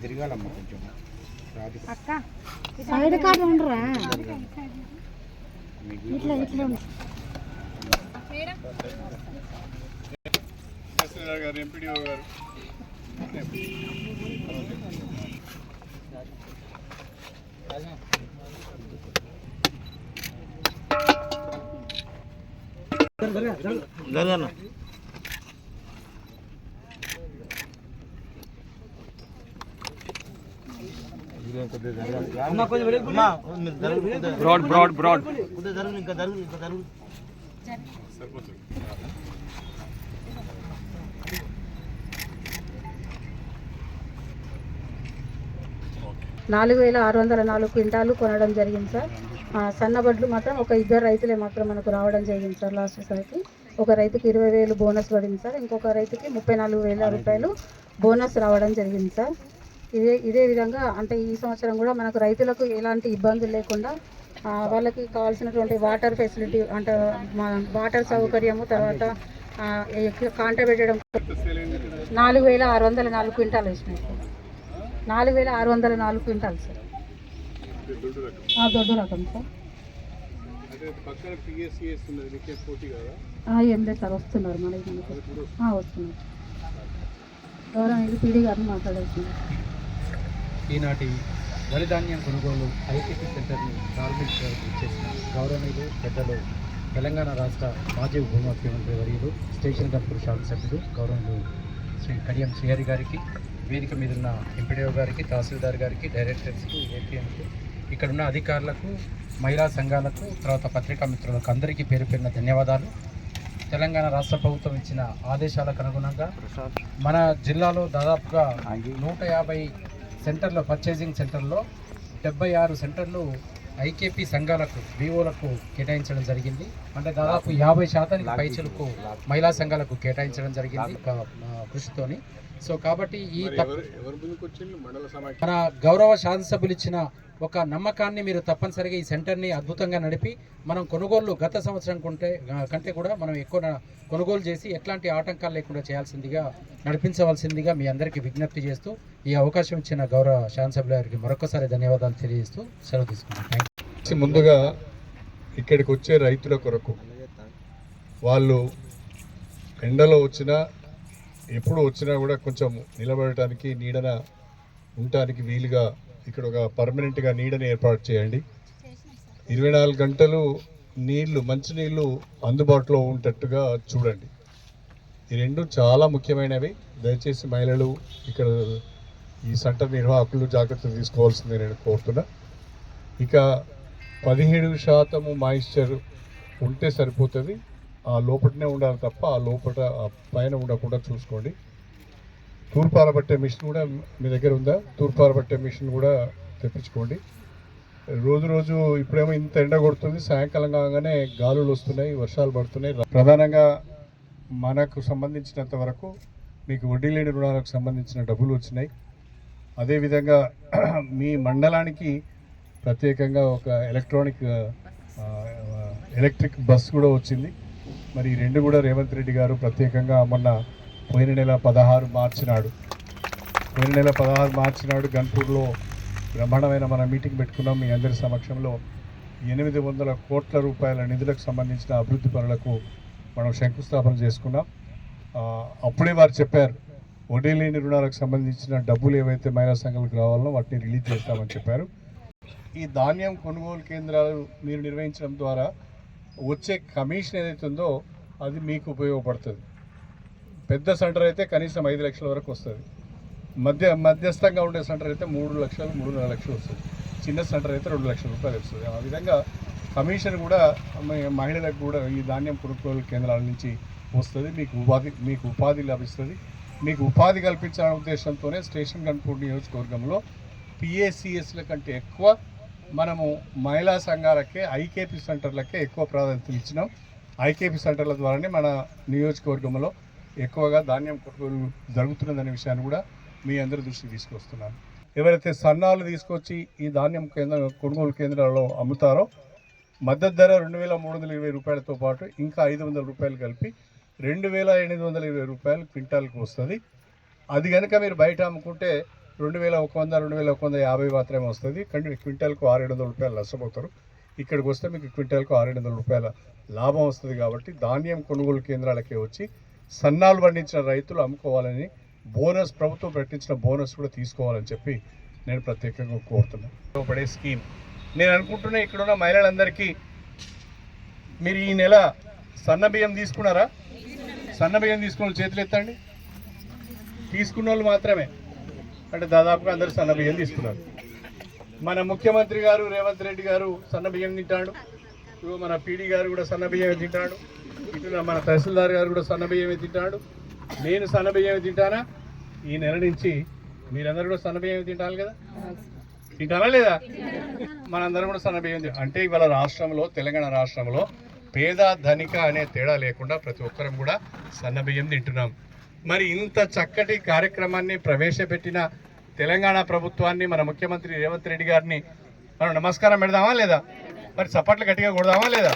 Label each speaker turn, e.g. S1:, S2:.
S1: తిరగాలమ్మా కొంచెం
S2: side card ఉండరా ఇట్లా ఇట్లా
S3: గారు ఎంపీడీఓ గారు
S1: జరగన్న బ్రాడ్ బ్రాడ్ బ్రాడ్ ఇంకా జరుగు ఇంకా జరుగు
S3: సరిపోతుంది.
S2: 4604 క్వింటాలు కొనడం జరిగింది సార్. సన్నబడ్లు మాత్రం ఒక 2 రైతులే మాత్రం మనకు రావడం జరిగింది సార్. లాస్ట్ సార్కి ఒక రైతుకి 20,000 బోనస్ పడింది సార్. ఇంకొక రైతుకి 34,000 రూపాయలు బోనస్ రావడం జరిగింది సార్. ఇదే విధంగా అంటే ఈ సంవత్సరం కూడా మనకు రైతులకు ఎలాంటి ఇబ్బందులు లేకుండా వాళ్ళకి కావాల్సినటువంటి వాటర్ ఫెసిలిటీ అంటే వాటర్ సౌకర్యము, తర్వాత కాంట పెట్టడం 4604 క్వింటాలు వేసినాయి సార్. 4604 quintal sir. దొడ్డు రకం సార్. ఏం లేదు సార్, వస్తున్నారు మనకి వస్తున్నారు. గౌరవ పీడీ గారిని మాట్లాడేస్తున్నారు.
S4: ఈనాటి వరి ధాన్యం కొనుగోలు ఐకేపీ సెంటర్ని ప్రారంభించడానికి చేసిన గౌరవనీయులు పెద్దలు తెలంగాణ రాష్ట్ర మాజీ ఉప ముఖ్యమంత్రి వర్యులు స్టేషన్ గన్పూర్ శాసనసభ్యులు గౌరవనీయులు శ్రీ కడియం శ్రీహరి గారికి, వేదిక మీదున్న ఎంపీడీఓ గారికి, తహసీల్దార్ గారికి, డైరెక్టర్స్కి, ఏపీఎంకి, ఇక్కడున్న అధికారులకు, మహిళా సంఘాలకు, తర్వాత పత్రికా మిత్రులకు అందరికీ పేరు పేరున ధన్యవాదాలు. తెలంగాణ రాష్ట్ర ప్రభుత్వం ఇచ్చిన ఆదేశాలకు అనుగుణంగా మన జిల్లాలో దాదాపుగా 150 సెంటర్లో, పర్చేసింగ్ సెంటర్లో 76 సెంటర్లు ఐకేపీ సంఘాలకు, బీఓలకు కేటాయించడం జరిగింది. అంటే దాదాపు 50% పైచలకు మహిళా సంఘాలకు కేటాయించడం జరిగింది కృషితోని. సో కాబట్టి ఈ మన గౌరవ శాసనసభ్యులు ఇచ్చిన ఒక నమ్మకాన్ని మీరు తప్పనిసరిగా ఈ సెంటర్ని అద్భుతంగా నడిపి మనం కొనుగోళ్లు గత సంవత్సరం కంటే కూడా మనం ఎక్కువ కొనుగోలు చేసి ఎట్లాంటి ఆటంకాలు లేకుండా చేయాల్సిందిగా, నడిపించవలసిందిగా మీ అందరికీ విజ్ఞప్తి చేస్తూ ఈ అవకాశం ఇచ్చిన గౌరవ శాసనసభ్యుల గారికి మరొకసారి ధన్యవాదాలు తెలియజేస్తూ సెలవు తీసుకున్నాను.
S3: ముందుగా ఇక్కడికి వచ్చే రైతుల కొరకు వాళ్ళు ఎండలో వచ్చినా ఎప్పుడు వచ్చినా కూడా కొంచెం నిలబడటానికి, నీడన ఉండటానికి వీలుగా ఇక్కడ ఒక పర్మనెంట్గా నీడని ఏర్పాటు చేయండి. 24 గంటలు నీళ్లు, మంచినీళ్ళు అందుబాటులో ఉండేటట్టుగా చూడండి. ఈ రెండు చాలా ముఖ్యమైనవి. దయచేసి మహిళలు, ఇక్కడ ఈ సెంటర్ నిర్వాహకులు జాగ్రత్తలు తీసుకోవాల్సిందే నేను కోరుతున్నా. ఇక 17% మాయిశ్చర్ ఉంటే సరిపోతుంది. ఆ లోపలనే ఉండాలి తప్ప ఆ లోపల పైన ఉండకుండా చూసుకోండి. తూర్పారబట్టే మిషన్ కూడా మీ దగ్గర ఉందా? తూర్పారబట్టే మిషన్ కూడా తెప్పించుకోండి. రోజు ఇప్పుడేమో ఇంత ఎండ కొడుతుంది, సాయంకాలం కాగానే గాలులు వస్తున్నాయి, వర్షాలు పడుతున్నాయి. ప్రధానంగా మనకు సంబంధించినంత వరకు మీకు వడ్డీ లేని రుణాలకు సంబంధించిన డబ్బులు వచ్చినాయి. అదేవిధంగా మీ మండలానికి ప్రత్యేకంగా ఒక ఎలక్ట్రిక్ బస్ కూడా వచ్చింది. మరి ఈ రెండు కూడా రేవంత్ రెడ్డి గారు ప్రత్యేకంగా మొన్న పోయిన నెల 16 మార్చి నాడు గన్పూర్లో బ్రహ్మాండమైన మన మీటింగ్ పెట్టుకున్నాం. మీ అందరి సమక్షంలో 800 కోట్ల రూపాయల నిధులకు సంబంధించిన అభివృద్ధి పనులకు మనం శంకుస్థాపన చేసుకున్నాం. అప్పుడే వారు చెప్పారు, వడ్డీ లేని రుణాలకు సంబంధించిన డబ్బులు ఏవైతే మహిళా సంఘాలకు రావాలనో వాటిని రిలీజ్ చేస్తామని చెప్పారు. ఈ ధాన్యం కొనుగోలు కేంద్రాలు మీరు నిర్వహించడం ద్వారా వచ్చే కమిషన్ ఏదైతే ఉందో అది మీకు ఉపయోగపడుతుంది. పెద్ద సెంటర్ అయితే కనీసం 5 లక్షల వరకు వస్తుంది. మధ్యస్థంగా ఉండే సెంటర్ అయితే 3 లక్షలు, 3.5 లక్షలు వస్తుంది. చిన్న సెంటర్ అయితే 2 లక్షల రూపాయలు వస్తుంది. ఆ విధంగా కమిషన్ కూడా మహిళలకు కూడా ఈ ధాన్యం కొనుగోలు కేంద్రాల నుంచి వస్తుంది. మీకు ఉపాధి లభిస్తుంది. మీకు ఉపాధి కల్పించాలనే ఉద్దేశంతోనే స్టేషన్ గన్పూర్ నియోజకవర్గంలో పిఏసిఎస్ల కంటే ఎక్కువ మనము మహిళా సంఘాలకే, ఐకేపీ సెంటర్లకే ఎక్కువ ప్రాధాన్యత ఇచ్చినాం. ఐకేపీ సెంటర్ల ద్వారానే మన నియోజకవర్గంలో ఎక్కువగా ధాన్యం కొనుగోలు జరుగుతున్నదనే విషయాన్ని కూడా మీ అందరి దృష్టికి తీసుకొస్తున్నాను. ఎవరైతే సన్నాలు తీసుకొచ్చి ఈ ధాన్యం కొనుగోలు కేంద్రాల్లో అమ్ముతారో మద్దతు ధర 2,320 రూపాయలతో పాటు ఇంకా 500 రూపాయలు కలిపి 2,820 రూపాయలు క్వింటాల్కి వస్తుంది. అది కనుక మీరు బయట అమ్ముకుంటే 2,100, 2,150 మాత్రమే వస్తుంది. కానీ క్వింటాల్కు 600 రూపాయలు నష్టపోతారు. ఇక్కడికి వస్తే మీకు క్వింటాల్కు 600 రూపాయల లాభం వస్తుంది. కాబట్టి ధాన్యం కొనుగోలు కేంద్రాలకే వచ్చి సన్నాలు పండించిన రైతులు అమ్ముకోవాలని బోనస్, ప్రభుత్వం ప్రకటించిన బోనస్ కూడా తీసుకోవాలని చెప్పి నేను ప్రత్యేకంగా కోరుతున్నాను. పడే స్కీమ్ నేను అనుకుంటున్నా ఇక్కడున్న మహిళలందరికీ మీరు ఈ నెల సన్న బియ్యం తీసుకున్నారా? సన్న బియ్యం తీసుకున్న వాళ్ళు చేతులు ఎత్తండి. తీసుకున్న వాళ్ళు మాత్రమే, అంటే దాదాపుగా అందరూ సన్న బియ్యం తీసుకున్నారు. మన ముఖ్యమంత్రి గారు రేవంత్ రెడ్డి గారు సన్న బియ్యం తింటాడు. ఇగో మన పీడీ గారు కూడా సన్న బియ్యమే తింటాడు. ఇటు మన తహసీల్దార్ గారు కూడా సన్న బియ్యమే తింటాడు. నేను సన్న బియ్యమే తింటానా? ఈ నెల నుంచి మీరందరూ కూడా సన్న బియ్యమే తింటారు కదా? తింటారా లేదా? మనందరం కూడా సన్న బియ్యం అంటే ఇవాళ రాష్ట్రంలో, తెలంగాణ రాష్ట్రంలో పేద ధనిక అనే తేడా లేకుండా ప్రతి ఒక్కరం కూడా సన్న బియ్యం తింటున్నాం. మరి ఇంత చక్కటి కార్యక్రమాన్ని ప్రవేశపెట్టిన తెలంగాణ ప్రభుత్వాన్ని, మన ముఖ్యమంత్రి రేవంత్ రెడ్డి గారిని మనం నమస్కారం పెడదామా లేదా? మరి చప్పట్లు గట్టిగా కొడదామా లేదా?